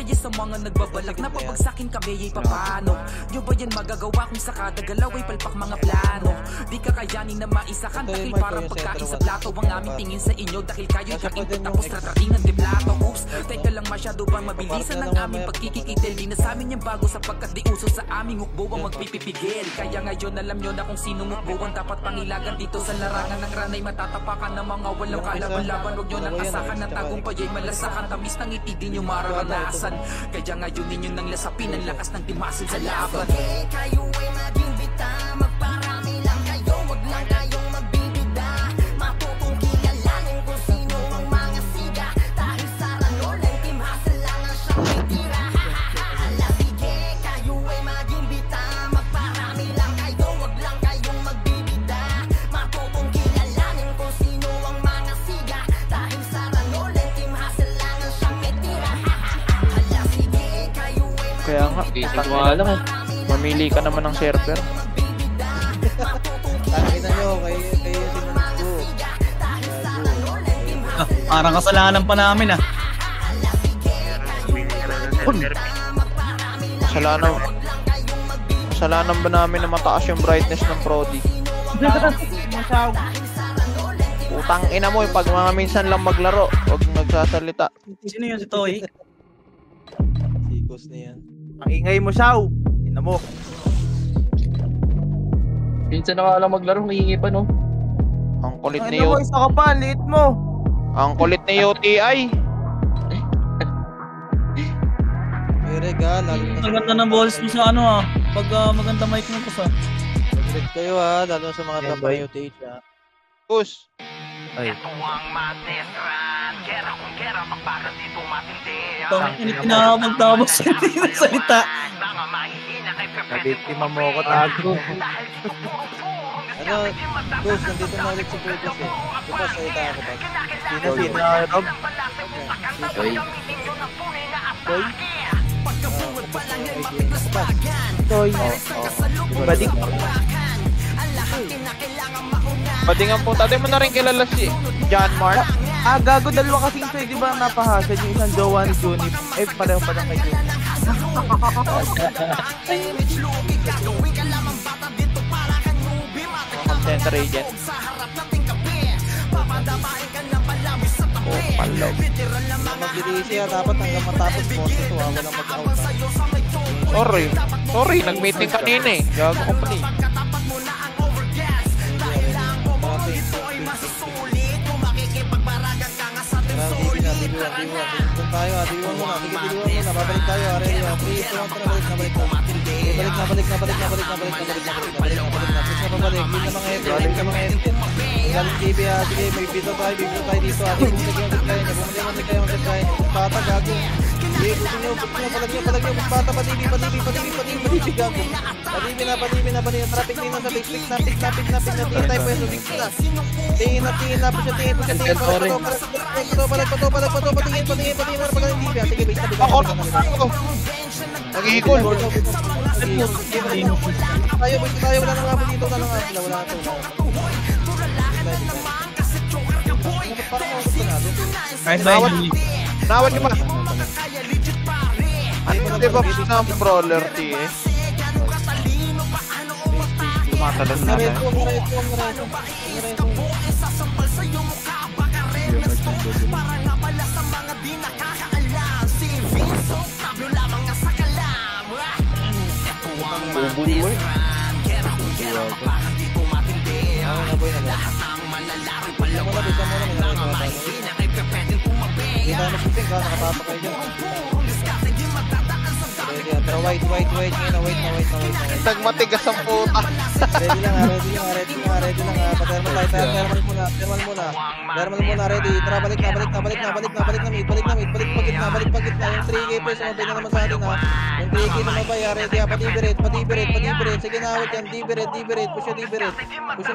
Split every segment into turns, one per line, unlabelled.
Kaya sa mga nagbabalak na pabagsakin kami ay papano nyo ba yan magagawa kung sa kada galaw ay palpak mga plano? Di kakayanin na maisakan dahil parang pagkain sa plato ang aming tingin sa inyo dahil kayo'y kainput tapos rarating ng deplato. Oops, teka lang masyado bang mabilisan ang aming pagkikikitil? Di na sa amin yung bago sapagkat di uso sa aming hukbo ang magpipipigil. Kaya ngayon alam nyo na kung sino hukbo ang dapat pangilagan dito sa larangan ng ranay. Matatapakan ng mga walang kalaban-laban. Huwag nyo nang asahan ng tagumpay ay malasakan. Tamis ng ngiti di nyo mararanasan. Kaya ngayon ninyo nang lasapin ang lakas ng timasin sa laban. Kayo ay maging bita, magparami lang kayo, wag lang kayong magbibida. Matutong kilalanin kung sino ang mga siga. Dahil sa ranol ng team hustle lang ang siyang may tira. Sige, kayo ay maging bita, magparami lang kayo, wag lang kayong magbibida. Matutong kilalanin kung sino ang mga siga. Dahil sa ranol ng team hustle lang ang siyang may tira. Sige, kayo ay
Kaya nga, alam mo, mamili ka naman ng server.
Nakita nyo, kayo sinunod ko.
Parang kasalanan pa namin
Kasalanan ba namin na mataas yung brightness ng Prodi? Putang ina mo, pag mga minsan lang maglaro, huwag nagsasalita.
Sino yun si Toy?
Sikos na yan.
Ang ingay mo, Shaw. Ina mo.
Minsan na lang maglaro, hihingi pa no?
Ang kulit ni
Ano mo, isa ka pa, liit mo.
Ang kulit ni UTI.
May regalo.
Ang ganda ng balls mo sa ano pag maganda mic mo pa sa.
Mag-red kayo lalo sa mga top na UTH
Push.
Ay.
Pinakamagtapos hindi na salita.
Nabiktima mo ako, tago.
Ano, Gus, nandito na ulit si Purpose Diba, salita ako ba?
Sino, Rob?
Toy.
Toy? Toy. Badik.
Badingan po, tatay mo na rin kilala si John Mark.
Gago, dalawa kasing Toy, di ba napahasad yung isang jowa ni Junip? Pareho pa lang kay Junip.
Center agent. Oh, palaw.
Mag-dirisi dapat hanggang matapos mo. So, walang mag-out.
Sorry, nag-meeting kanina eh. Gago ko pa eh.
Doon tayo, diluan muna. Sige, diluan muna. Babalik tayo. Balik na. Pabalik. Hindi na mga head. Galing TV sige, may bito tayo dito. Bumalik kayo. Bata, gago. Sige, gusto nyo. Palag nyo. Bata, padibi, gago. Padibi na. Traffic din sa big. Napit. Natingin tayo pwesto. Tingin na po siya. Patingin. Sige, base na.
Nag-equal.
Tayo, wala nang abo dito. Wala na ito.
Nawad nyo ba? Ano di ba sa brawler T eh? Tumatalon na na.
Bubuli mo eh.
Hindi tayo nagputing ka, nakatapak kayo dyan. Pero wait ngayon, wait na.
Nagmatigas ang puta.
Ready lang. Thermal muna, ready. Tara, balik na, mid. Balik pa gitna. Yung 3K plus, mabay na naman sa atin Yung 3K na mabay, ready patibiret. Sige na, awit yan, dibiret. Push na dibiret.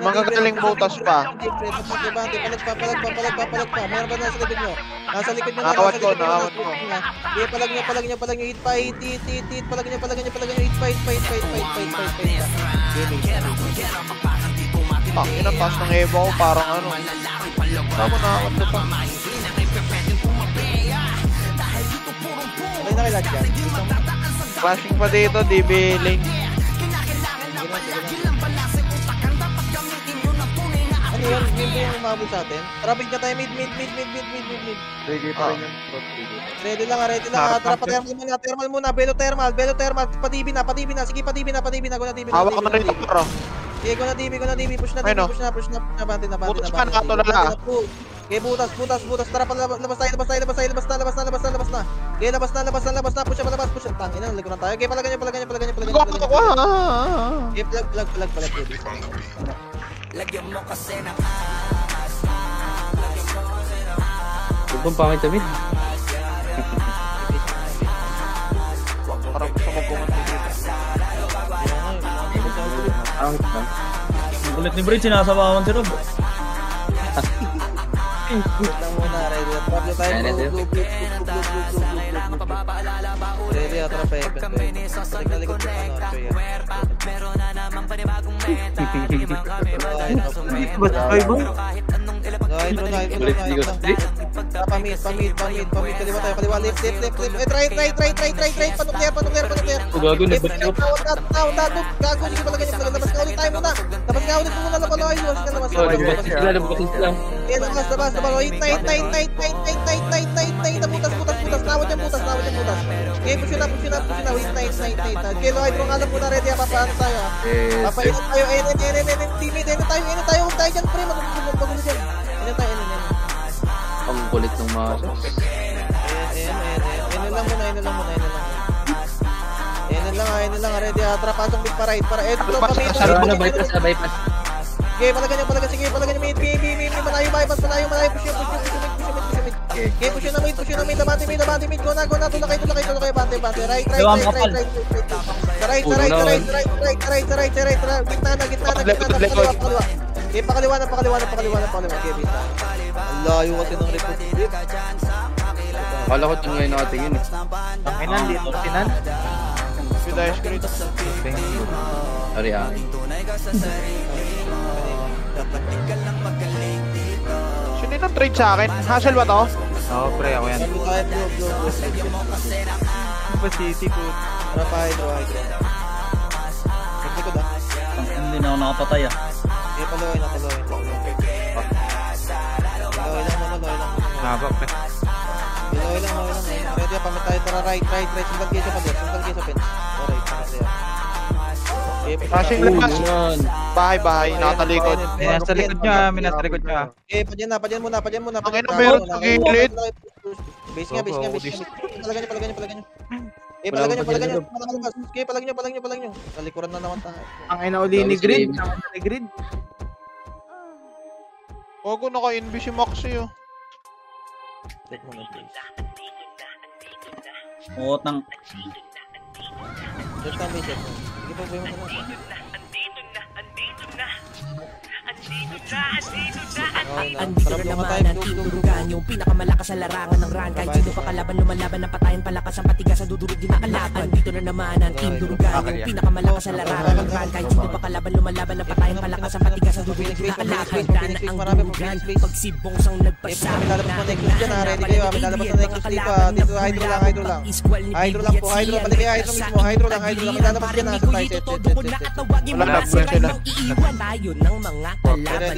Magagaling butas pa.
Palag pa. Meron ba nasa likod nyo? Nasa likod nyo.
Nakawat ko.
Sige, palag nyo. Hit pa. Palag nyo. Hit pa.
Pangin ang taas ng eba ko, parang ano. Tama na, what the fuck?
kayo lahat dyan.
Flashing pa dito, DB lane.
Ano yun? Yun ba yung umabot sa atin? Tara, big na tayo. Mid.
Reggae pa rin yung front.
Ready lang. Tara, thermal muna. Belo thermal. Patibi na. Sige, patibi na. Go na DB.
Hawak ko na rin ito, bro.
Sige, go na DB. Push na. Bante na.
Putos ka, nakatulala.
Okay, butas. Tara, labas tayo. Okay, labas na. Push na. Tangin na, likuran tayo. Okay, palagan nyo. Okay, plug.
Lagyan mo kasi ng
Huwag bang pangit sa mid?
Parang gusto ko pumunta dito.
Pangit ba?
Ang kulit ni Bridge, sinasabawan si Rob.
Wait lang muna, ready. Pablo tayo. Ready, tara, Pepe. Likod na ano,
meron na namang panibagong meta.
Pamit. Kaliwa tayo, kaliwa. Left. Right. Panukler.
Gago na ba siya?
Gago, sige pala ganyan. Labas ka ulit tayo muna. Labas ka ulit muna. Labas. Hit, butas. Nawad yung butas. Okay, push na. Hit. Okay, lo, hydro nga lang muna. Ready, papaano tayo. Papainit tayo. Timid tayo. Huwag tayo dyan, pre. Magulo dyan. Tayo.
Ang kulit ng mga
Ayun lang. Ready, pasok big pa right. Para
bypass.
Okay, palagan nyo. Sige, palagan nyo. Mid. Malayo, bypass. Push mid. Okay, push na mid. Labante mid. Go na. Tulakay. Bante. Right. Gitna. Okay, pakaliwa na. Okay, bita. Ang layo kasi ng report.
Akala ko tingnan natin yun eh.
Tanginan, dito sinan.
With ice cream.
Sorry ah.
Sino yung trade sa akin? Hassle ba to?
Oo, pre, ako yan. Ano ba city po?
Tara pa, hydro. Naglikod ah.
Hindi na ako nakapatay ah.
Okay, paluin na.
Nabak, pre.
Loy lang. Ready, pamit tayo. Tara, right. Sundan kayo sa fence. Alright, pamit tayo.
Flashing labas. Bahay. Nakatalikod.
Minasa likod nyo.
Eh, padyan muna.
Ang ina, meron sa gilid.
Base nga. Palagan nyo. Eh, palagan nyo. Okay, palagan nyo. Talikuran na naman tayo.
Ang ina uli ni Grid.
Huwag ko naka-invis si Maxi oh.
Check mo na, please.
Utang.
Check mo. Sige, pag-buhay mo na.
Andito na naman ang tinurugan yung pinakamalakas sa larangan ng run. Kahit sino pa kalaban, lumalaban ng patayan, palakas ang patigas sa dudurog din na kalaban. Andito na naman ang team durugan yung pinakamalakas sa larangan ng run. Kahit sino pa kalaban, lumalaban ng patayan, palakas ang patigas sa dudurog din na kalaban. Handa na ang durugan, pagsibong sang nagpasama na
lalabas na Nexus dito. Dito, hydro lang. Hydro lang po, hydro. Balik kayo, hydro mismo. Hydro lang. Lalabas ka na sa tayo.
Tayo ng mga kalaban,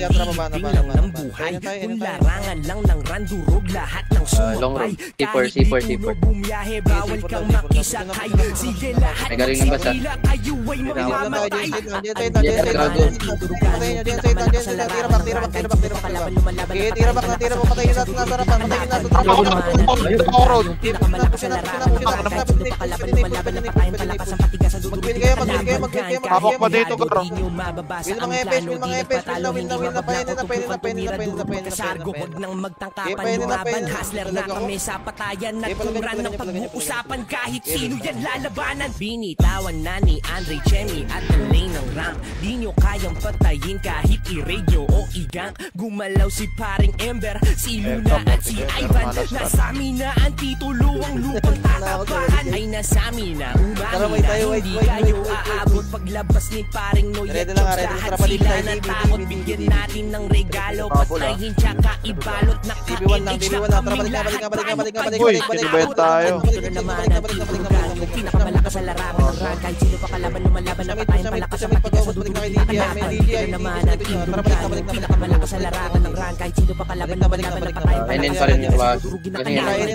ibigin lang ng buhay. Kung larangan lang ng randurog, lahat ng sumabay. Kahit di puno bumiyahe, bawal kang makisakay. Sige lahat magsipila, kayo ay mamamatay.
Tira back. Patayin natin nasa harapan.
Hawak pa dito, Garo.
Will mga EPS.
Sargo, huwag nang magtangkapan, lumaban. Hustler na kami sa patayan. Nagturan ng pag-uusapan, kahit sino yan lalabanan. Binitawan na ni Andre Chemi at ang lane ng rank. Di nyo kayang patayin kahit i-radio o i-gank. Gumalaw si paring Ember, si Luna at si Ivan. Nasami na ang titulo, ang lupang tatapahan ay nasami na. Umami na hindi kayo aabot. Paglabas ni paring Noy at Jobs, lahat sila natakot. bigyan natin ng regalo, patayin tsaka ibalot na
DB1 lang, DB1 lang. Tara, balik na, balik na, balik na, balik na, balik na,
Uy,
balik na,
sinibayad tayo.
pinakamalakas sa larangan ng rank, kahit sino pa kalaban lumalaban na patayin palakas sa patika sa dudong ng kalaban. Naman ang team Durugan, pinakamalakas sa larangan ng rank, kahit sino pa kalaban lumalaban na patayin
Kainin
palakas
pa rin yung class.
durugin na
Kainin.
kalaban.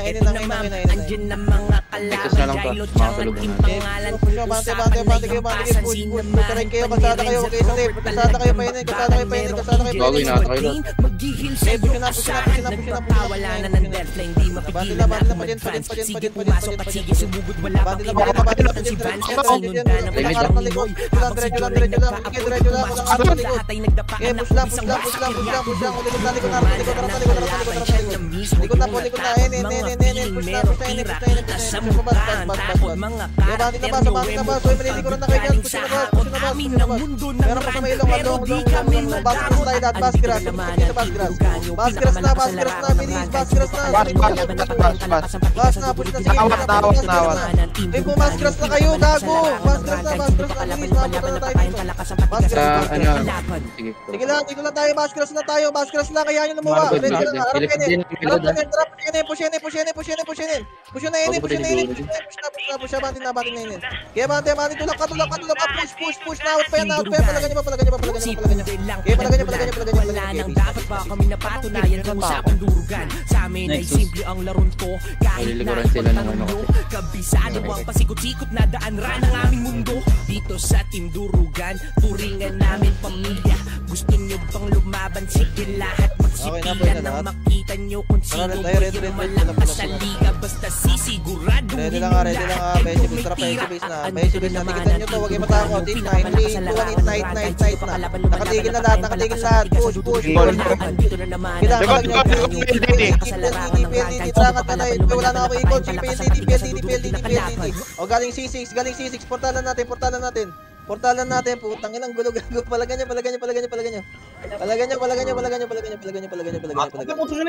Ito naman, andyan na mga
Tigtas na lang
kalaban,
to.
Jailot
Mga
ang
tulungan.
ating pangalan, kung
Bante, bante, bante kayo, bante kayo, push, push, push, kayo, kayo, kasada kayo, okay, sa tape, kasada kayo pa yun, kasada kayo pa yun, kasada kayo pa
Bago
yun.
inaata kayo.
maghihil sa
Push na, push na, push na, push na,
nagpapawala na ng deathline, di mapigilan
Bante na,
na
bante na,
mag-fans.
bante na,
Sige
bante na,
pumasok
bante
at
na,
sige
bante na.
sumugod, wala pang
Bante na, bante na, bante na,
si Vance
bante na,
at sinundan ng
bante na,
pagkakarang
bante na,
Pinoy.
bante na,
Habang si
bante na,
Jordan
bante na,
nagpaabot,
bante na,
pumasok
bante na,
sa
bante na,
lahat ay nagdapaan
Okay,
ng
push lang, push
isang
lang, push lang, push lang, push lang, likod na, likod na, likod na, likod na, likod na, likod na, likod na,
siya na mismo,
likod na po, likod na,
yung natakot,
push na,
merong
push na,
tira,
push na, push na,
nasa
push na, push na,
mukhaan,
bas, bas,
tapos
bas.
mga
Yeah, bati na bas, bati na bas, hoy, malilikuran na kayo dyan, push na bas, push na bas,
kami
push na
ng
bas.
mundo ng
Meron pa sa may ilong,
pero
long,
di
long,
kami
long, long, basket
madamot.
tayo lahat, basket ras,
Andito
push na basket ras. Basket na, basket na, bilis, basket na, bas na, push na, sige,
Nawat, nawat.
Eh, kung basket na kayo, gago, basket na, bilis, mapunta na tayo dito. Basket
Sa
na,
ano. Sige.
sige lang, dito lang tayo, basket na, kaya nyo lumuha.
Marco,
Ready ka
Marco,
na, harap
Philip,
ka
din,
na, harap ka na, drop, push na, push na, push na, push na, push na, push na, push na, push na, bati na, kaya bante, tulak ka, push, naawat pa yan, palaga nyo pa. Kaya palaga nyo.
Wala nang dapat ba kami napatunayan kung usapang durugan. Sa amin ay
Nexus.
simple ang laron to. Kahit na
Malilikuran sila ng ano
ipagtanong
kasi.
kabisado ang pasikot-sikot na daan ran ang aming mundo. Dito sa Team Durugan, turingan namin pamilya. Gusto nyo bang lumaban? Sige lahat
Okay na,
magsipilan
pwede
nang
lahat.
makita nyo kung sino
Ready,
ba
ready,
yung
ready,
malakas sa
ready.
liga. Basta sisiguraduhin
Ready
nyo
lang,
lahat ay
basic,
tumitira.
tara, basic na.
Ang
Basic na,
naman
tigitan nyo to, huwag kayo matakot. 8, 9, 3, 2, 1, 8, night na. Nakatigil na lahat, push.
Andito na naman
Kailangan
ang
pala nyo,
PLDT.
PLDT, trangat ka na, wala na ako ikot, PLDT. O galing C6, portalan natin, putang inang gulo, palagan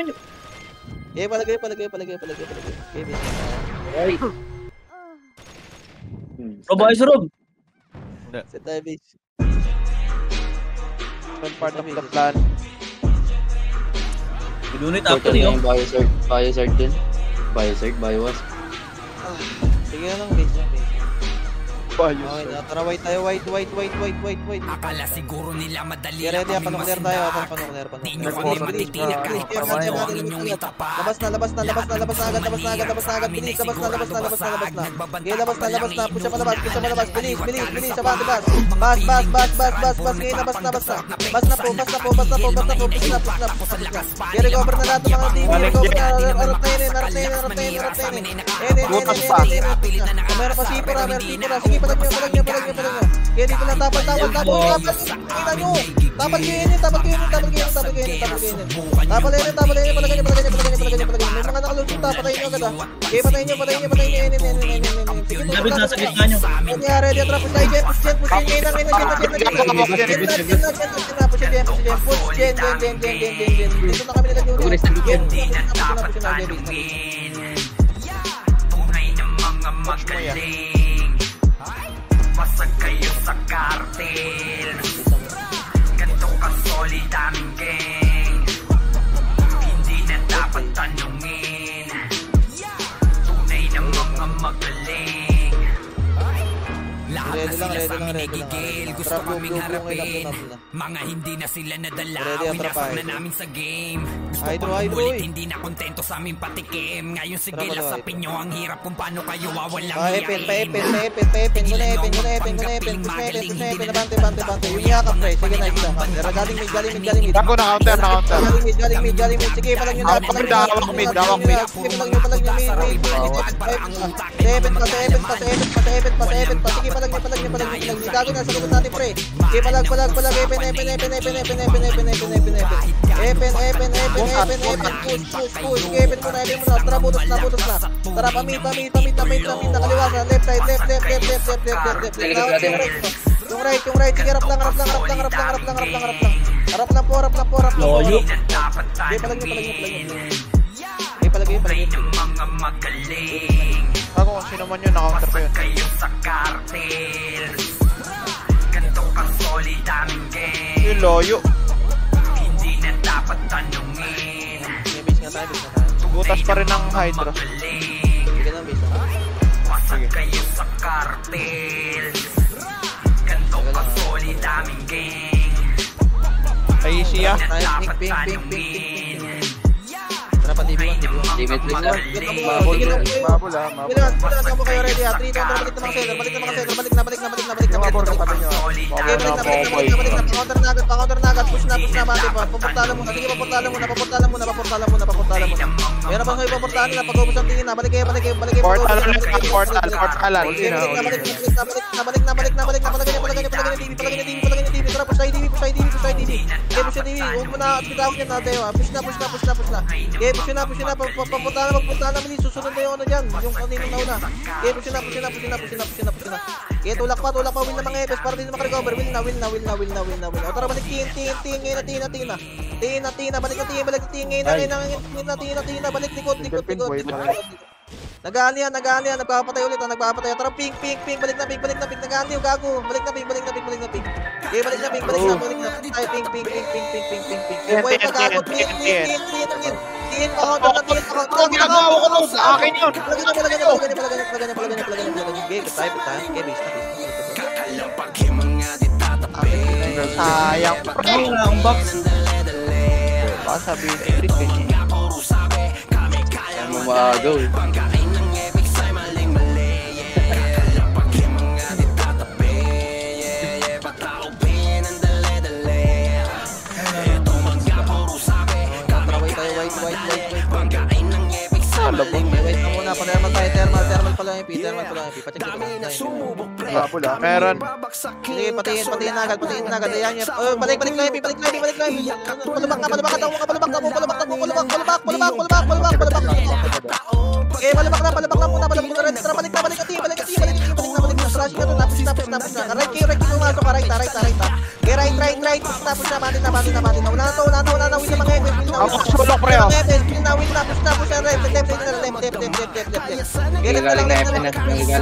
nyo. Eh, palagay. Okay,
Ay.
Rob, ayos Rob.
set tayo, base.
Part of the plan.
Unit
Portal
after
na
yun.
yung Biosert din. Biowasp.
Sige na lang, base. Okay
Bayos.
na, tara, white tayo, white.
Akala siguro nila madali
Okay,
lang
ready,
kami
panukler tayo,
masundan.
panukler.
Di nyo kami matitiyak kahit pa ano ang inyong itapat.
Labas na agad, bilis, labas na. Okay, labas na, push pa labas, bilis, sabati, bas, ngayon, labas na. Bas na po, push na. Okay, recover na lahat ng mga team, harap na yun. Meron pa sipura, sige, palag nyo. Kaya dito lang, tapal, kita nyo. Tapal kayo yun. Tapal yun, palagan nyo. May mga nakalusot, patayin nyo agad ah. Kaya patayin nyo.
David, nasa gitna nyo.
Ready, atras, push tayo, push Jen. Dito na kami nilagyan.
Hindi na dapat tanungin. Tunay na mga magaling. Basag kayo sa kartel. Ganto ka solid aming gang. Hindi na dapat tanungin. Tunay na mga magaling. Lahat na sila sa amin nagigil. Gusto kaming harapin. Mga hindi na sila nadala. Winafak na namin sa game. Gusto pang umulit, hindi na kontento sa aming patikim. Ngayon sige lasapin nyo ang hirap kung paano kayo wawalang hiyain.
Epen. Bante. Yung yakap, pre. Sige, nice lang. Galing mid.
Ako na counter.
Galing mid. Sige, palang nyo lahat.
Dawak mid.
Sige, palang nyo. Epen pa. Sige, palang nyo. Gago na, sagot natin, pre. Sige, palag. Epen. Push. Sige, Epen muna. Tara, butos na. Tara, pamit na kaliwasan. Left side, left. Yung right. Sige, harap lang. Harap lang.
Loyo.
Okay, palag nyo. Okay, palagay.
Mga magaling.
Ako kung sino man yun, na-counter ko yun.
Kayo sa kartel. Ganto pasolid daming game.
Yung loyo.
Hindi na dapat tanungin.
May base nga tayo, base nga tayo.
Butas pa rin ang Hydra.
Sige lang, base nga.
Pasag kayo sa cartel. Ganto pasolid daming game.
Ay, siya.
Tayo, ping. Tara pa, TV1.
Limit break na.
Mabul ah, mabul.
Kailangan mo kayo ready ha. 3, 2, balik na mga center. Balik na.
Mabul ka tabi nyo.
Okay, balik na. Pang-counter na agad. Push na, bate pa. Paportalan muna. Sige, paportalan muna. Meron bang kayo paportalan na pag-ubos ang tingin na. Balik kayo.
Portal.
Balik na. Palagay na TV. Tara, push tayo TV. Okay, push na TV. Huwag mo na, bitawin yan natin. Push na. Okay, push na. Papunta na mali. Susunod na yung ano dyan. Yung kanino na una. Okay, push na. Okay, tulak pa. Win na mga EPS para din makarecover. Win na. O tara, balik. Tingin na. Balik na tingin. Balik, likod. Nag-aali yan. Nagpapatay ulit. Tara, pink. Balik na, pink. Nag-aali yung gago. Balik na, pink. Okay, balik na. Tayo, pink. Buhay pa gago. Tingin pa.
Ang ginagawa ko nun, sa akin yun.
Palagay niya. Okay, tayo. Okay, base na.
Sayang.
Wala akong box.
Baka sabihin ni Chris ganyan.
Kaya mo maagaw eh.
Wait na muna, thermal pala yung P. Pacheck ko.
Mabul ah. Meron.
Sige, patiin na agad. Ayan yan. Balik na yung P. Palabak okay, palabak na muna. Tara, balik na. Rush ka to, tapos na. Right kayo pumasok ka, right. Okay, right. Tapos na, mati na. Wala na, win na mga EPS.
Sulok pre oh.
Win na, push na, left.
Galing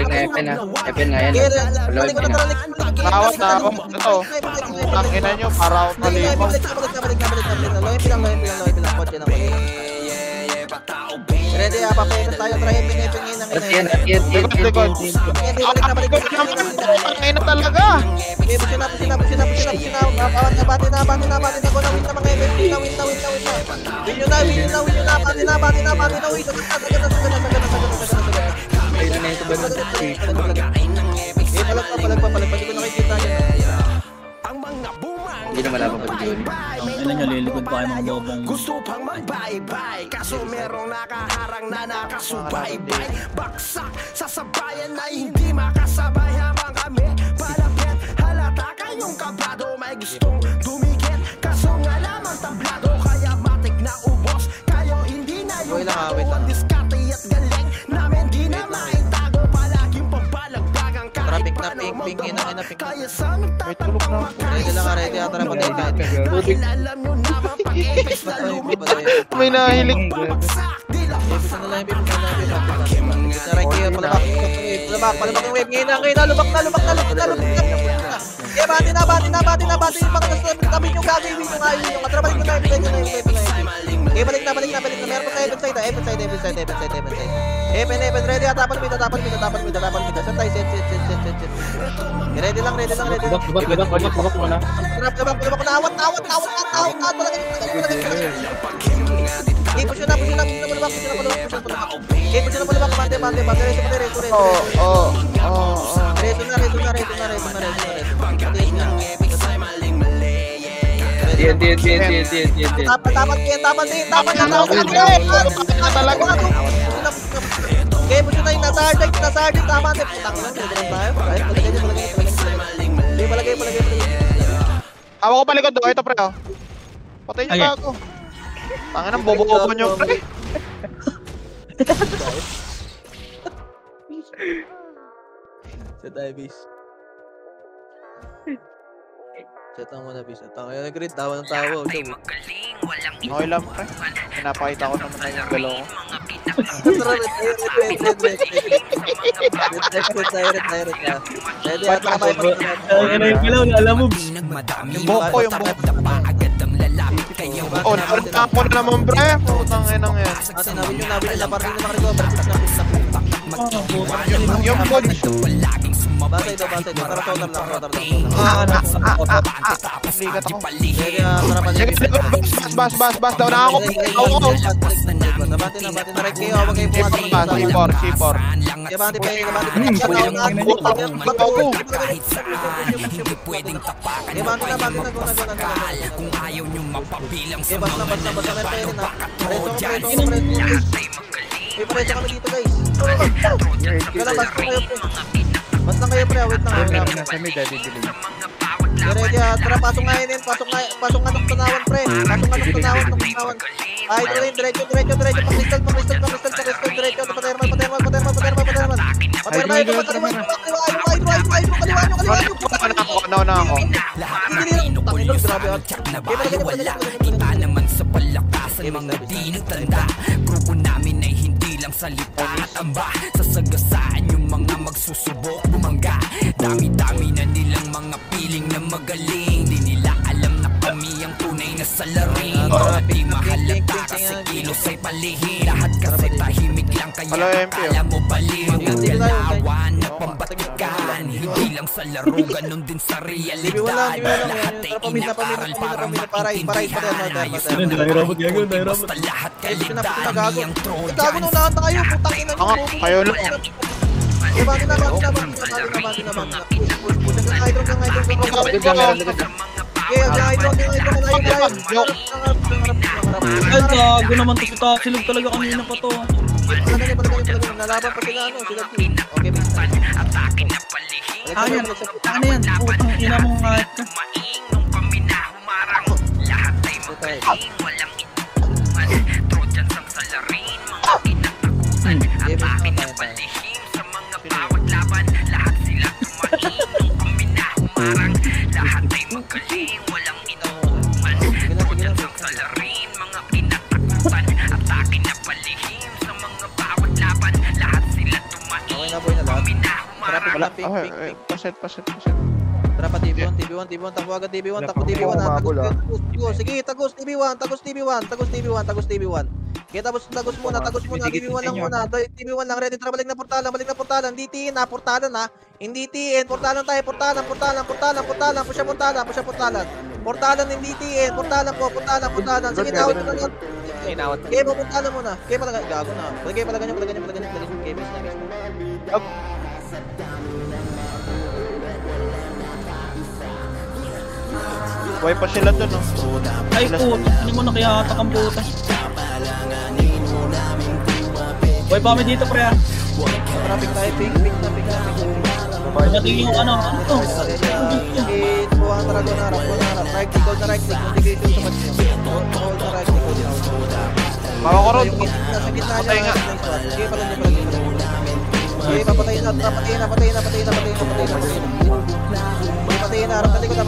na FN na. FN na yan. Load na.
Tawat na ako. Ito. Ang ina nyo, para ako talimaw.
Balik. Kotse lang. Ready, papayag tayo. Try heping
Likod.
Balik.
Ang ina talaga.
Okay, push na. Bati na. Win na mga EPS. Win na. Win nyo na. Bati na. Win.
Ayun na ito ba na?
Palagpa. Hindi ko nakikita yan.
Hindi na malaban pa si Johnny.
Ang ina nyo, lilikod pa kayo mga bobong.
Gusto pang magbay-bay, kaso merong nakaharang na nakasubaybay. Baksak, sasabayan na hindi makasabay habang kami palapit. Halata kayong kabado, may gustong dumikit. Kaso nga lamang tablado, kaya matik na ubos. Kayo hindi na yung bago, ang diskarte at galing namin di na maitago. Palaging pabalagdagang kahit paano magbawa. Kaya sa nagtatapang
Ready. Tara, patay tayo.
alam nyo naman pag-ipis na lumipad.
May nahilig.
Palabak yung wave. Ngayon na. Lubak na. Okay, bati na. Yung mga tabi nyo gagawin yung ayun yung katrabalik ko na yung okay, balik na. Meron pa tayo Evan side. Evan, ready. Tapal mid. Saan tayo? Set. Ready lang.
Lubak muna.
Lubak na. Awat. Okay, push na. Palabak. Okay, push na palabak. Bante. Reto. Reto na.
Diyan.
Tapat na. Okay, push na yung nasardik. Tama. Putang lang. Palagay.
Awa ko palikod doon. Ito pre oh. Patay nyo bago. Tangin ang bobo nyo pre.
Set tayo, bis. Set ang muna, bis. Tangin na grid. Tawa ng tawa.
Okay lang pre. Pinapakita ko naman na yung galaw ko.
Direct na. Ready, at kamay pa.
Ano yung galaw, alam mo.
Yung buhok ko, yung buhok. Oh, napunta ko na naman, bre. Putang inang yan.
Ate, nabin na parang hindi makarecover.
Yung bod.
Bantay do. Tara, total lang.
Likat ako.
Ready, sarapan
Sige, bas. Daw na ako.
Nabati na right kayo. Huwag kayo pumasok.
C4.
Kaya bante pa. Kaya bante na.
Kung ayaw nyo mapabilang sa
Basta na pwede na. Preso. May preso kami dito, guys. Basta kayo pre, wait lang. Ready, tara, pasok nga yun. Pasok nga nung tunawan, pre. Tunawan. Ay, ito rin, diretso. Pakristal, diretso. Patermal. Patermal, ito, kaliwa.
Nauna ako.
Kita naman sa palakasan mga di nagtanda. Grupo namin ay hindi lang salita at amba. Sasagasaan yung mga magsusubok bumangga. Dami-dami na nilang mga piling na magaling. Di nila alam na kami ang tunay na salarin. Di mahalata kasi kilos ay palihim. Lahat kasi tahimik lang kaya akala mo bali. Mga galawan na pambatikan. Hindi lang sa laro, ganun din sa realidad. Lahat ay inakaral para makintindihan. Basta lahat kalidad niyang Trojan.
Kayo lang.
Bante na.
Ay, gago naman to si Taxilog talaga kanina pa to.
Nalaban pa sila, sila team. Okay, basta.
Ano yan? Putang ina mo nga ito.
Lahat ay magaling, walang inuman. Trojan sang salarin, mga kinatakutan. Atakin na palihim sa mga bawat laban. Lahat sila tumain, kami na humarang. Lahat ay magaling, walang inuman. Trojan sang salarin, mga kinatakutan. Atakin na palihim sa mga bawat laban. Lahat sila tumain, kami na humarang.
Paset.
Tara pa TV1, takbo agad TV1, takbo TV1 ha, sige, tagos TV1. Kaya tagos muna, TV1 lang muna, TV1 lang, ready, tara, balik na portalan, hindi tiin ha, portalan ha, hindi tiin, portalan tayo, portalan, pusha portalan, hindi tiin, portalan, sige, nawit na lang, kaya mo portalan muna, kaya pala, gago na, kaya pala ganyan, kaya miss na.
Buhay pa sila dun, oh.
Ay po, ano mo nakihatak ang butas. Boy, pa kami dito, pre.
Traffic tayo, ping na.
Dumating yung ano to?
Buwang Dragon harap. Right click, hindi kayo sa match. Hold na right click.
Bawa ko ron.
Nasa gitna niya. Sige, pala. Sige, papatayin na. Patayin na. Harap na likod.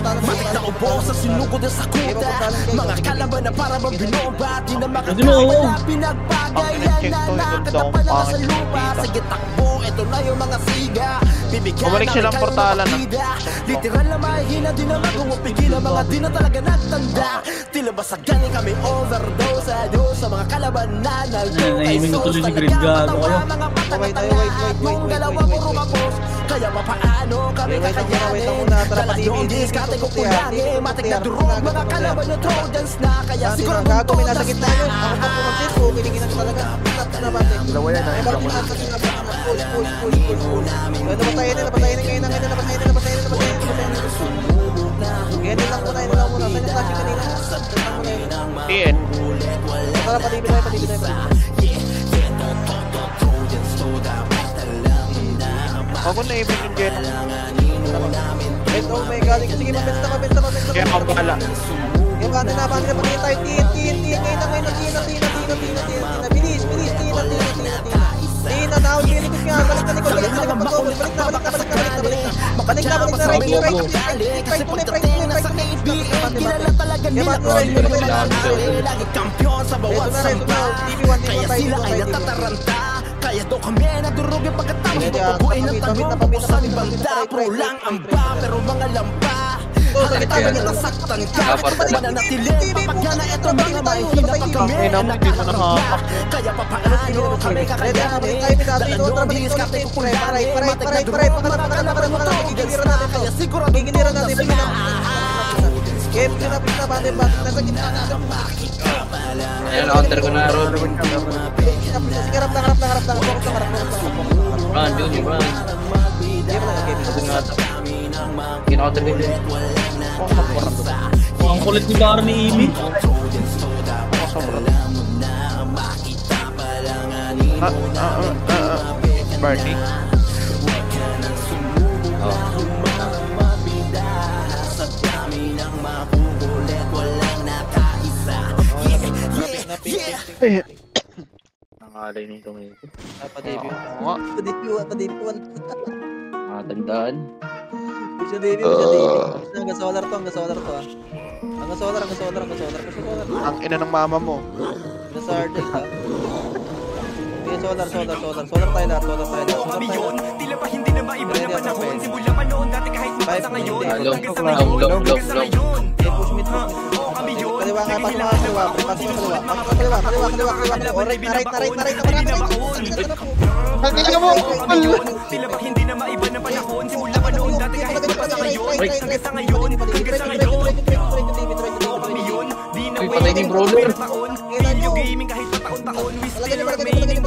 Bakit naubo sa sinugod na sakuta? Mga kalaban na para bang binobati na
makakawala.
Pinagbagayan na nakatapala sa lupa. Sige, takbo, ito na yung mga siga.
Bumalik silang portalan,
Literal na mahihina din naman kung upigil ang mga di na talaga nagtanda. Tila ba sa galing kami overdose sa mga kalaban na
naimin ko tuloy si Grid, gago kayo.
Yung dalawa puro kapos, kaya mapaano kami kakayanin. Dala yung diskate ko kulangin, matik na durog mga kalaban yung Trojans na. Kaya siguro
gago, may nasa gitna yun. Ako pa pumunsin ko, pinigin na talaga.
Dalawa yan,
Napatayin na ngayon. Ganyan lang muna. Saan yung flashing kanina?
Ian.
Tara, patibig tayo.
Ako na ibig yung Gen.
Ito, may galing. Sige, mabenta.
Kaya ako bahala.
Kaya bante na, patayin tayo. Tiin. Bilis. Tina, now, likod nga. Balik na. Balik na, balik na, right, kilala talaga nila kung sino lagi kampiyon sa bawat samba. Kaya sila ay natataranta. Kaya do kami nadurog yung pagkatapos mapabuhay ng tanong papusan banda. Pro lang ang ba, pero mga lamba halata na nasaktan ka. Mananatili papagya na eto mga mahihina pa kami nakakakabla. Kaya papaano kami kakayari. Dalan yung diskarte ko kung lari. Matik na durog matatakan mo ito igasta. Kaya siguro Gigiliran natin
sila.
Game na bande nasa gitna na.
Ayun, counter ko na roll.
Harap lang.
Run, Juni, run. Kina-counter ko din.
Ang kulit ni Garo ni Imi.
Barney.
Nangalay nito ngayon.
Pa-debut.
Tandaan.
Bisa debut. Hanggang solar to. Hanggang solar.
Ang ina ng mama mo.
Solar tayo lahat.
Kami yun, tila ba hindi na maiba na panahon. Simula pa noon dati kahit mapasa ngayon. Hanggang sa ngayon, hanggang sa ngayon.
Push mid.
Kami yun,
Kaliwa ka, pasok ka kaliwa.
tila ba hindi na maiba na panahon. Simula pa noon dati kahit mapasa ngayon. Hanggang sa ngayon, kami yun, di na waiting per taon. Video gaming kahit pa taon-taon, we still remaining.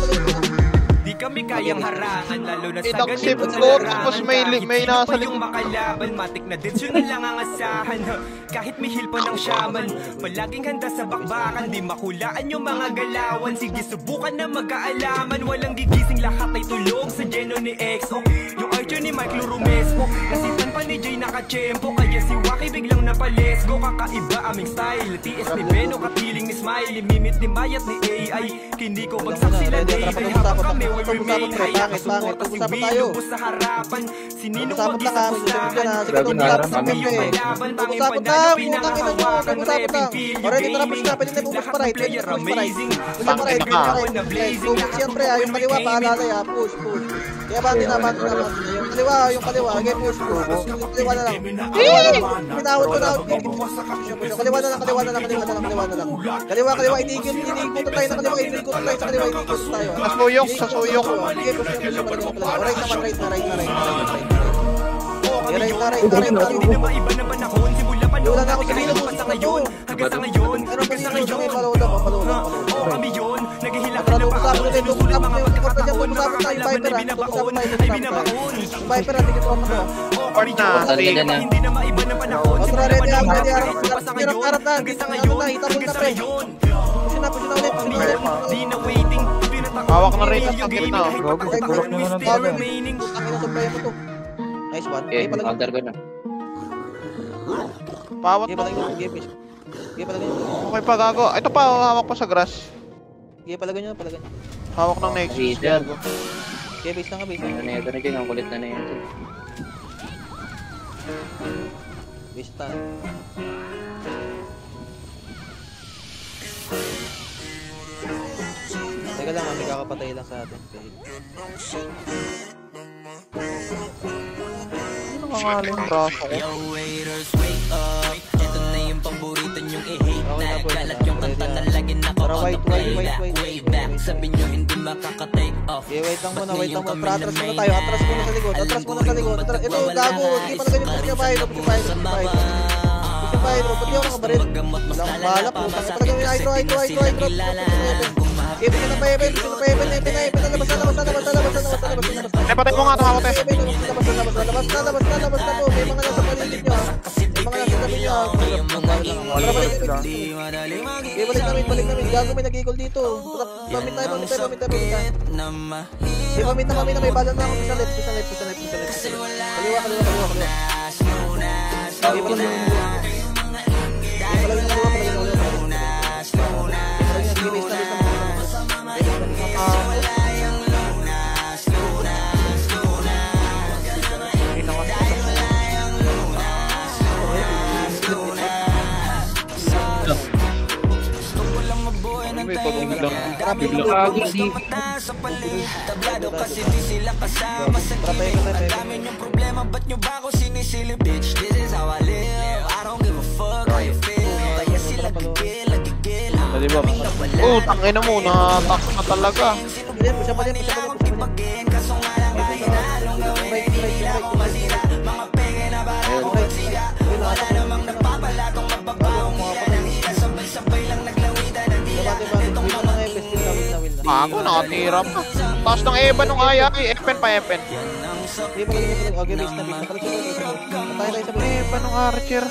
Di kami kayang harangan, lalo na sa
Inaksip
ganito
ko, tapos may nasa
yung makalaban, matik na din, yun na lang ang asahan. Kahit may heal pa ng shaman, palaging handa sa bakbakan, di makulaan yung mga galawan. Sige, subukan na magkaalaman, walang gigising, lahat ay tulog sa geno ni EXO. Yung archer ni Mike Lurumesco, nasitan pa ni Jay nakachempo, kaya si Waki biglang napalesgo. Kakaiba aming style, TS ni Beno, katiling ni Smiley, mimit ni Mayat ni AI. Hindi ko bagsak sila David, habang kami will remain high. Nakasuporta si Willow sa harapan, sinino mo di sa pustahan. Tanging panalo pinangahawakan, Revin, feel you gaming. Lahat ng player amazing,
Tangin na ka.
na blazing.
Siyempre, yung kaliwa, paalala push. Kaya bati na. Yung kaliwa, again push. Yung kaliwa na lang. Pinawad. Kaliwa na lang. Kaliwa, inikot tayo sa kaliwa.
Sa suyok.
Hindi na maiba na panahon, simula pa noon dati kahit mapasa ngayon. Hanggang sa ngayon, kami yun, naghihilak na paon. Sinusulit mga pagkakataon, makakalaban ay binabaon. Kami yun, hindi na maiba na panahon, simula pa noon dati kahit mapasa ngayon. Hanggang sa ngayon, kami yun, di na waiting.
Hawak na rin ang sakit na.
Nice one.
Okay, counter ko na.
Pawat
Game
mo.
palagay.
Okay pa, gago. Ito pa, hawak pa sa grass.
Palagay nyo.
Hawak ng Nexus.
Reader.
Okay, base lang.
Ano na ito na dyan, ang kulit na yan.
Base ta. Teka lang, may kakapatay lang sa atin.
Ano nangangaling yung braso ko?
Ito na yung paborito nyong i-hate na kalat yung kanta na lagi naka-autoplay way back. Sabi nyo hindi makaka-take off.
Okay, wait lang muna. Atras muna tayo. Atras muna sa likod. Ito, gago. Hindi pala ganyan. Push yung bahay. Pati ako nakabaril. Walang balak. Putang talaga yung hydro. Ipin na pa. Labas.
Eh, patay mo nga ito, hawak tayo.
Labas na po. May mga nasa paligid nyo. Balik namin. Gago, may nag-eagle dito. Pamit tayo. Pamit na kami na may bala na ako. Sa left. Kaliwa.
May pag-biglang.
Gago si...
Tablado kasi di sila kasama sa kilig. Madami yung problema, ba't nyo ba ako sinisilip? Bitch, this is how I live. I don't give a fuck how you feel. Kaya sila gigil.
Di ba? Tangina mo, na-tax na talaga. Ako, nakatira pa. Taas ng Eva nung aya. Epen pa, Epen. Eva nung Archer.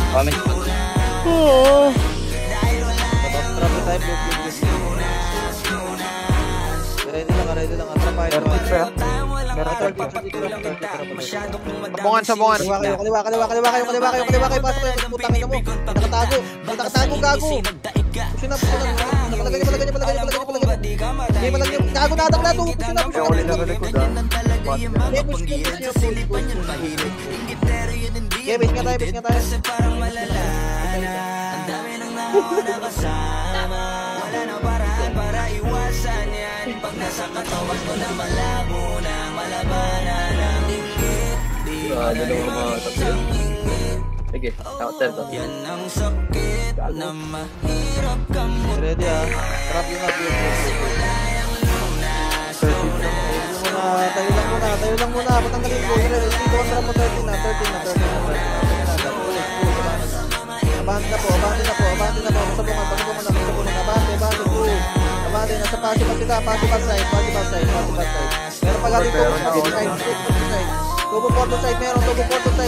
Kami.
Ready lang. Atrapay.
Sabungan.
Kaliwa kayo. Pasok kayo. Putangin mo. Nakatago, gago. Pusin na. Palagay niyo. Gago natak na to. Pusin na. Base nga tayo.
Wala na paraan para iwasan yan. Pag nasa katawan ko na malabo na malabanan ang ingit. Di ba na isang ingit?
Sige, counter to.
Yan ang sakit na mahirap kang
Ready Trap yung Tayo lang muna. Patanggalin ko. Dito ang trap mo 13 na. Abante na po. Pasabungan na. Abante, nasa passive sila. Passive side. Meron pa galing Tubo porto side.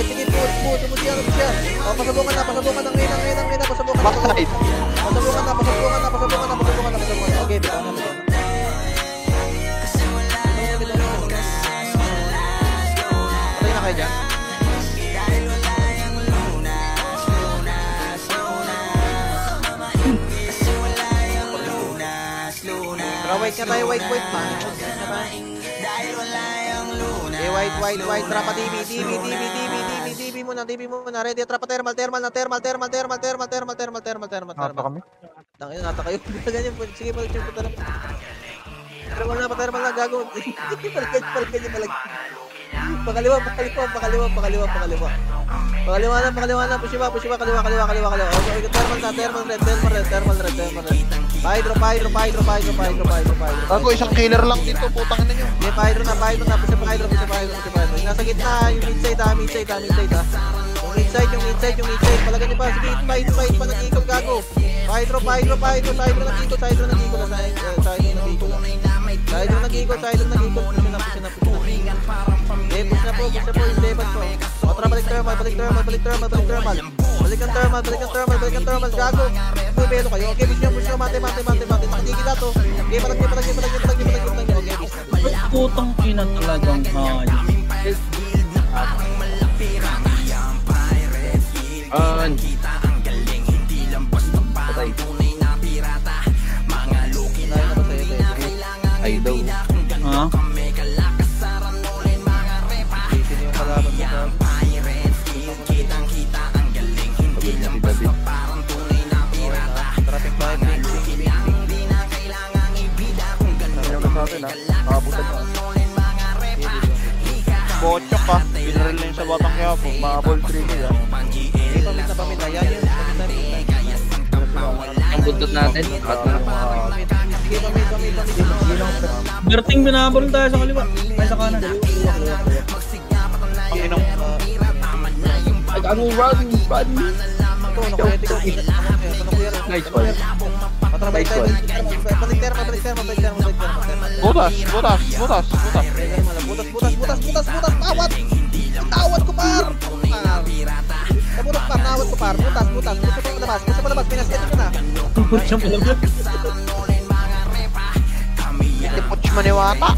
Sige, push. Siya. Pasabungan na. Ngayon. Pasabungan na. Okay, bitaw na. Patay na kayo dyan. White nga tayo, white pa. White, trapa TV muna. Ready, trapa thermal. Nata kayo. Ganyan po. Sige, balik yung puta lang. Thermal na, gago. Balik. Pakaliwa. Pakaliwa na. Push ba, kaliwa. Okay, thermal red. Hydro.
Ako, isang killer lang dito. Putang na nyo.
Okay, hydro na. Push pa hydro. Nasa gitna, yung mid-side. Yung inside. Palagay niyo pa. Sige, fight pa. Nag-ikot, gago. Hydro nag-ikot. Push na. Okay, push na po. Yung level po. Otra, balik thermal. Balik ang thermal. Gago. Pumelo kayo. Okay, push nyo. Mate. Nakagigil na to. Okay, palagay. Okay, push.
Putang ina talagang
Patay. Ay daw.
Bochok ka. Pinaril na yun sa Batang Quiapo. Mahabol 3 ko yan.
Pamit na. Yan yun.
Ang buntot natin. At na.
Berting binabol tayo sa kaliwa. Ay sa kanan.
Ang inong.
Ano run? Nice one.
Matrabay tayo. Balik thermal.
Butas.
Tawad ko, par. Nawat ko, par. Butas. Gusto pa labas. Pinasyan ko na.
Hindi po maniwata.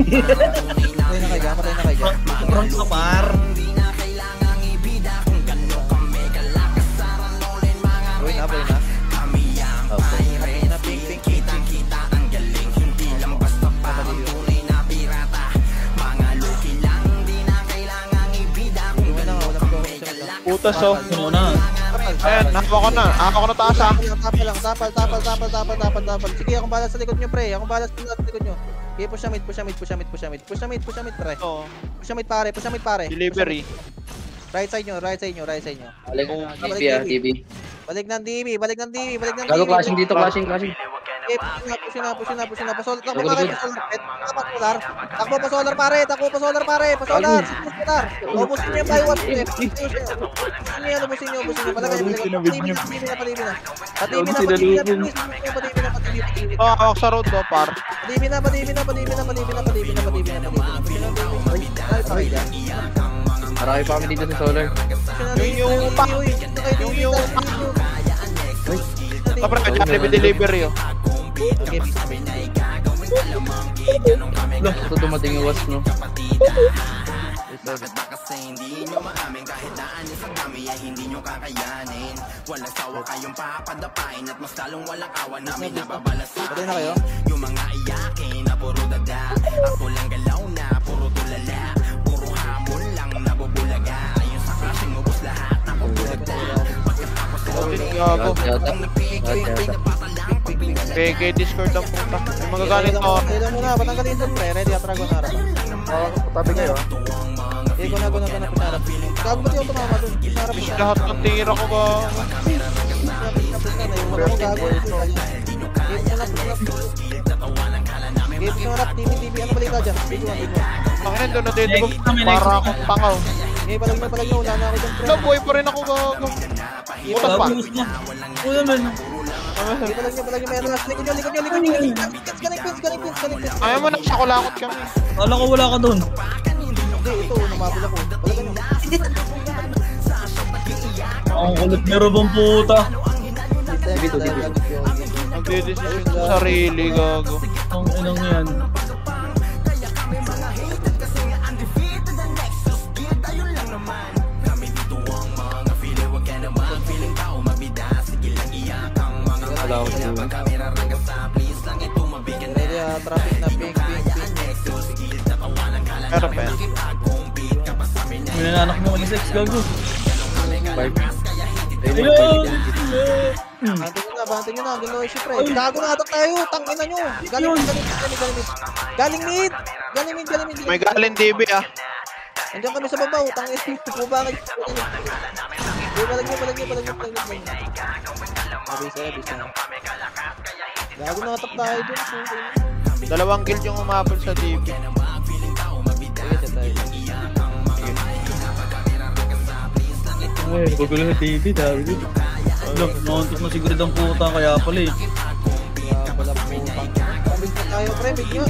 Patay na kayo.
Prank ka, par.
Buhay na.
Putas oh.
Ano na?
Ayan, nakawa ko na. Ako na taas ha.
Tapal. Sige, akong balas sa likod nyo, pre. Akong balas sa likod nyo. Okay, push na mid, pre.
Oo.
Push na mid, pare.
Delivery.
Right side nyo.
Balik TV.
Balik ng DB.
Gago clashing dito, clashing.
Okay, push na. Pasol. Takbo pa kayo, Solar. Takbo pa Solar, pare. Pasolar. Ubusin niyo yung buy one. Ubusin niyo. Palagay niyo. Patibin na.
Oo, ako sa road do, par.
Patibin na.
Marami pa kami dito sa solar.
Yung Kapre, kaya delivery oh.
Ito dumating yung wasp, no?
Bakit ba kasi hindi nyo maamin kahit daan sa kami ay hindi nyo kakayanin. Walang sawa kayong papadapain at mas lalong walang awa namin nababalasain. Yung mga iyakin na puro dada, ako lang galaw na puro tulala, puro hamon lang nabubulaga. Ayun sa crashing ubos lahat nabubulaga. Pagkatapos
Gago. PK Discord ang puta. May magagalit ako.
Kailan mo na, patanggalin doon, pre. Ready, atrago na harap.
Tabi kayo.
Eh, ko na pinarap. Gago ba yung tumama doon? Pinarap siya.
Lahat ng tira ko ba?
Game pinarap, TV. Ano balita dyan?
Bakit doon natitibog? Para akong tangaw.
Eh, palag nyo. Wala na ako dyan, pre.
Nabuhay pa rin ako gago. Putas pa.
Oo naman.
Palag nyo. May atras. Likod nyo. Galing.
Ayaw mo na, sakulakot kami.
Kala ko wala ka doon.
Hindi, ito. Namabula ko. Palag nyo.
Ang kulit ni Robong puta.
Nagdidesisyon sa sarili, gago.
Ang inang yan.
Wala ako dito.
Ready, traffic na ping.
Pero pa yan.
May nananak mo mag-sex, gago.
Banting nyo na. Gano'n siya, pre. Gago na atak tayo. Tangina nyo. Galing mid.
May galing DB ah.
Andiyan kami sa babaw. Tangina nyo. Bubangay. Balag nyo. Bisa. Gago na atak tayo dun.
2 guild yung umapol sa DB.
Ay, bagulo na TV, sabi dito. Look, nauntok na siguro ang puta kaya pala eh.
Kaya pala putang. Kamig na tayo, pre. Big nyo.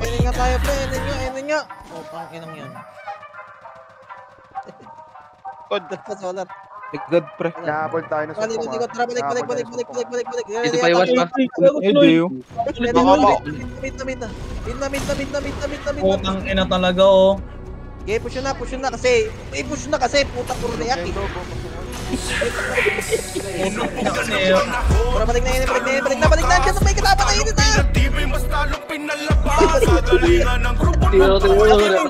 Enin nga tayo, pre. Enin nyo. Putang inang yan.
Kod.
Pasolar.
Good pre. Nahabol tayo na sa
Balik. Tara, balik.
Dito pa yung wasp, pa.
Mid.
Putang ina talaga oh.
Okay, push na kasi. Push na kasi. Puta puro react eh. Tara, balik na. Balik na. Diyan na may katapat na init na.
Mas talong pinalabas sa galingan ng grupo ng
Patuloy na yun.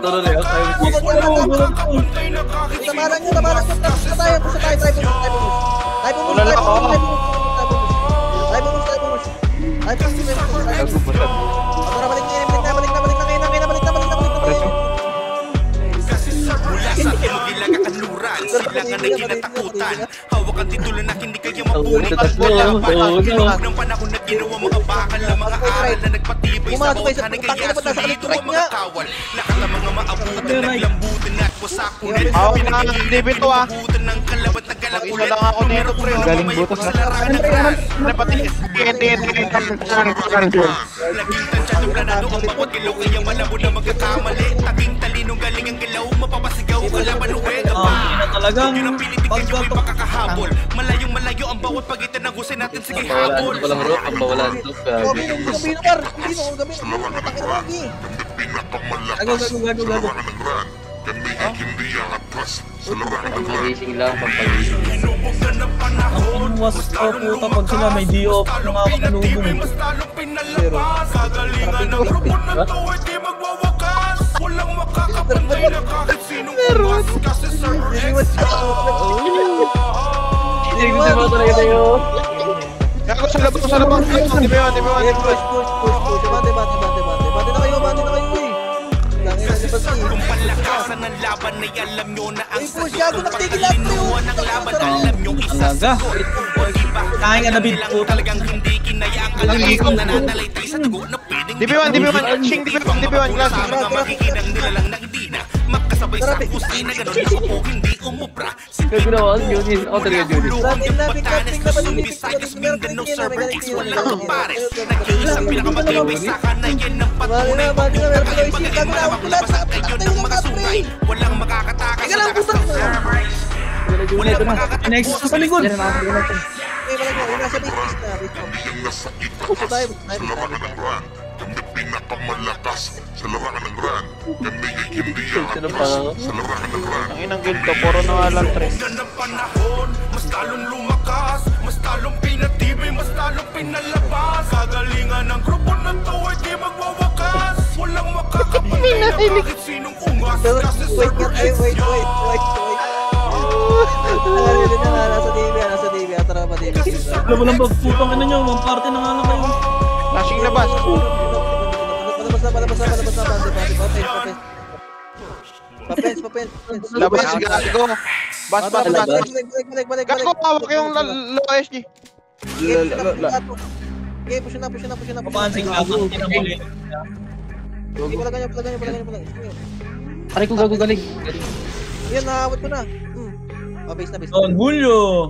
Tamaran nyo. Push tayo. Try push. Tara, balik na.
Magilang kakanluran, sila nga nagkinatakutan. Hawak ang titulo na hindi kayo mapulit. Ng panahon na ginawa mga bakal na mga aral na nagpatibay sa bota na kaya sulito ang mga kawal. Lakas ng mga maabutan, naglambutan at wasakunan.
DB to ah.
Ng kalabat na galang
Isa
ulit.
lang ako dito pre.
Galing butas na.
Napati.
Naging tansya nung nanalo ang bawat gilaw. Kaya malabo na magkakamali. Taging talinong galing ang gilaw. Mapapasigaw ka laban uweda pa.
Talagang
pagkatok makakahabol. Malayong malayo ang bawat pagitan ng husay natin. Sige habol.
Walang rope, ang bawalan to.
Gabino par! Gabino!
Gago. Pampagising lang, pampagising.
ang was puta pag sila may D-off nung ako kanubong.
Pero,
Kagalingan ng grupo na to ay di magwawakas. Walang makakapantay na kahit sinong umas. Kasi Sir X
Hindi ko talaga tayo.
Gago sa labas, sa labas. Di ba yun?
push. Bate na kayo, eh.
Kung palakasan ng laban ay alam nyo na ang
Push, gago, nagtigil lang kayo.
Kalinawan ng laban alam nyo isa
Talaga. Kaya nga nabid po.
Talagang hindi kinayang kalagay na nananalaytay sa dugo na pwedeng
DB1, Ching, DB1, class.
mga makikinang nilalang na hindi na magkasabay sa kusina ganun o hindi umubra.
Kaya ginawa ko yun. Ako talaga yun.
Pagtanas na Visayas, Mindanao, Server X, walang kapares. Nag-iisang pinakamatibay sa kanayan ng patunay. Pagkakagay magaling malamang labas at kayo ng mga sungay. Walang makakatakas sa takas ng Server X. Walang makakatakas.
Next sa likod.
Eh, wala ko, nasa business na. Puso tayo.
Kami pinakamalakas sa larangan ng RAN. Kami ay hindi
Sino pa nga?
sa larangan ng RAN.
Ang inang guild to, puro na nga lang tres.
Ganda ng panahon, mas lalong lumakas, mas lalong pinatibay, mas lalong pinalabas. Kagalingan ng grupo na to ay di magwawakas. Walang makakapantay na kahit sinong ungas. Kasi Sir X
Wait. Nasa TV, tara pa TV.
Alam mo lang ba, putang ina nyo, mga party na nga lang kayo.
Flashing labas.
Palabas na. Papens.
Labas, gago. Bas.
Balik.
Gago, hawak yung low SG.
Okay, push na.
Papansing ako.
Pala ganyan.
Aray ko gago galing.
Yan, nakawat ko na. Base na.
Don Julio.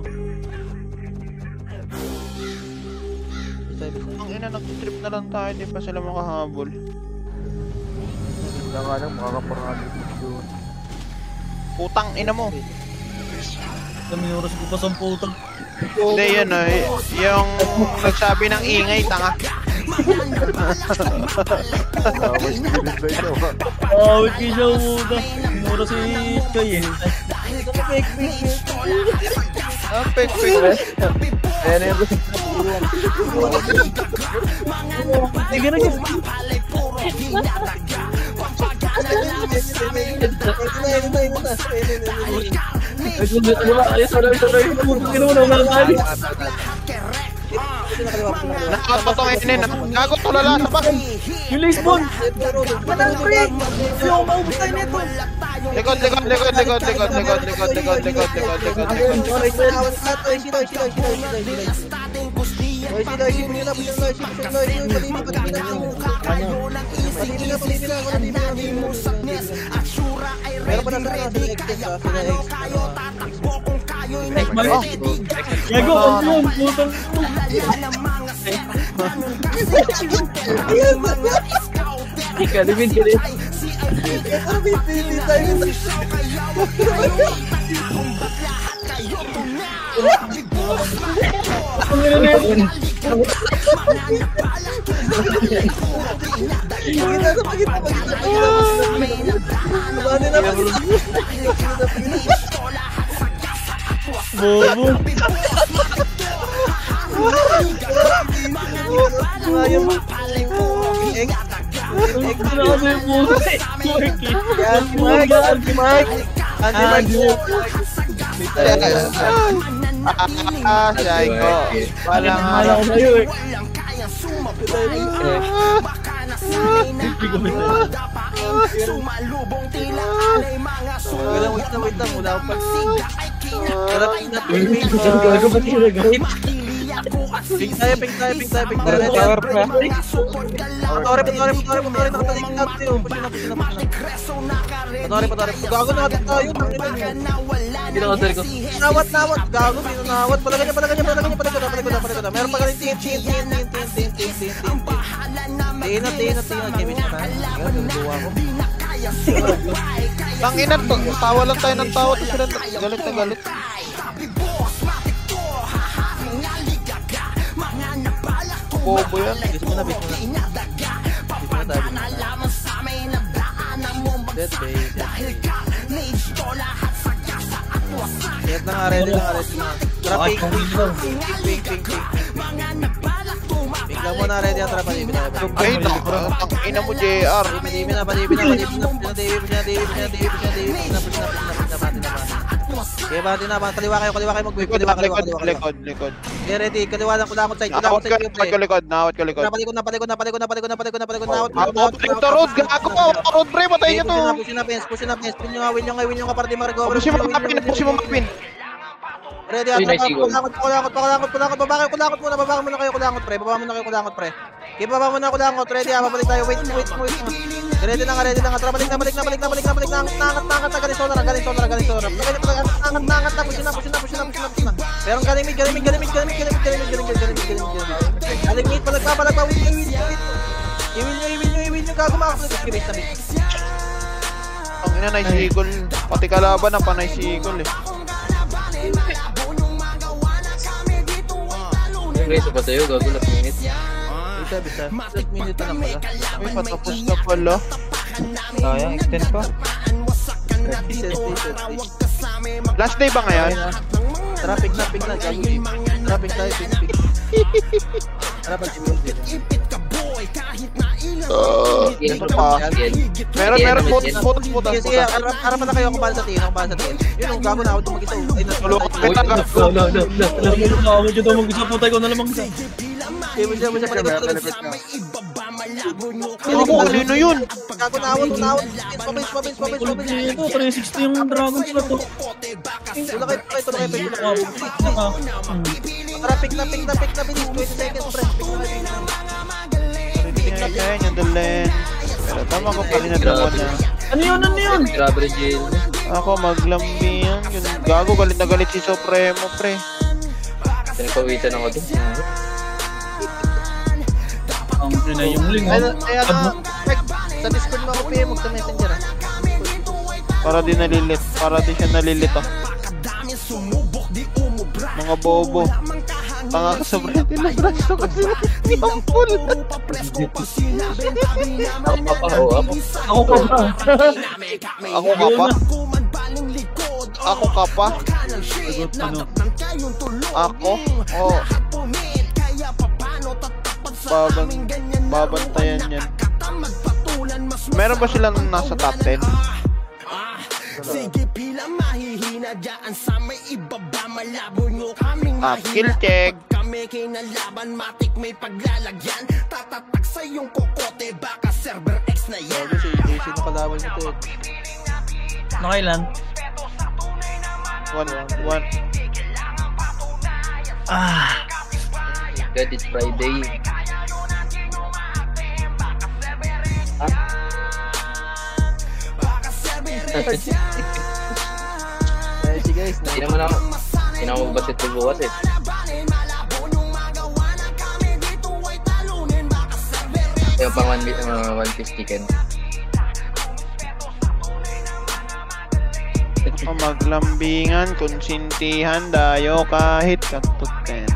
Ang ina, nag-trip na lang tayo, di pa sila makahabol.
Hindi nga lang, makakaparami yun.
Putang ina mo.
Kami oras ko pa sa putang.
Hindi, yun yung nagsabi ng ingay, tanga.
Awit kayo siya puta. Oras si Choy eh.
Ah, pek.
Ayan na yung
Sige na guys.
Gago, tulala sa pa.
Yung Lisbon. Madang pre. Hindi ako maubos tayo nito.
Likod.
Yago, ano yun? Putang.
Ika, libid ka rin.
Bobo.
Psycho. Walang
Hala ko sa'yo eh.
Wait lang, wala pa.
Gago ba sila gawin?
Ping tayo.
Power pa.
Patore, nakatalig na tayo. Push na. Patore. Gago natin tayo.
Ginakasari ko.
Nawat. Gago, nawat. Palagay niya. Meron pa galing tin. Tina. Gamis na. Gago, gawa ko.
Tangina to, tawa lang tayo ng tawa to sila. Galit na galit. Bobo yan.
Bis mo na. Dead bait. Dead na nga, ready na. Traffic. Pink. Pink lang muna, ready ang traffic.
Ay, ina mo JR.
Padibin na. Okay, bati na. Kaliwa kayo mag-wave. Likod. Okay, ready. Kaliwa lang, kulangot side.
Nawat ko likod.
Palikod na.
Awat to road, gago ko. Road pre, patay niya to.
Push na fence. Win nyo ka para di ma-recover.
Push mo mapin.
Ready, kulangot muna. Baba muna kayo kulangot, pre. Okay, baba muna kulangot. Ready, babalik tayo. Wait. Ready na nga. Tara, balik na. Nangat na, galing sonar. Nangat na, push na. Pero galing mid. Galing mid, palagpa. Iwin nyo, gago makakapag. Base na base.
Ang ina, nice eagle. Pati kalaban na pa nice eagle eh.
Reso pa tayo, gago last minute.
Bisa. Last minute na pala.
May patapos na pala.
Sayang, extend pa.
Last day ba ngayon?
Traffic na, gago. Traffic tayo, pink. Traffic
Meron putas.
Sige, harap na kayo kung paano sa tingin. Yun, ang gago na ako itong mag-isa.
Ano yun?
Gago na ako. Pabins.
360 yung dragon ko to.
Tula kayo. Traffic na, bilis. 20 seconds, pre.
Kaya yung the lens. Pero tama ko pa rin na naman na.
Ano yun?
Grabe jail.
Ako maglambi yan. Yun, gago, galit na galit si Supremo, pre.
Pinagpawitan ako din.
Ang na yung ling.
Kaya na, sa Discord mo ako PM, magsa-messenger ah.
Para di siya nalilit ah. Mga bobo. Tanga ka sa brand, tinabrush ko kasi yung full. Ako ka pa? Ako? Oo. Babantayan yan. Meron ba silang nasa top 10?
Sige pila mahihina dyan sa may ibaba malabo nyo kaming
Kill check.
Kami kinalaban matik may paglalagyan tatatak sa iyong kokote baka server X na yan.
Si JC na kalaban nito eh.
Nakailan?
1.
God, it's Friday.
Guys,
Hindi naman ako basketball bukas eh. Yung pang 150 ken.
Maglambingan, konsintihan dayo kahit katuten.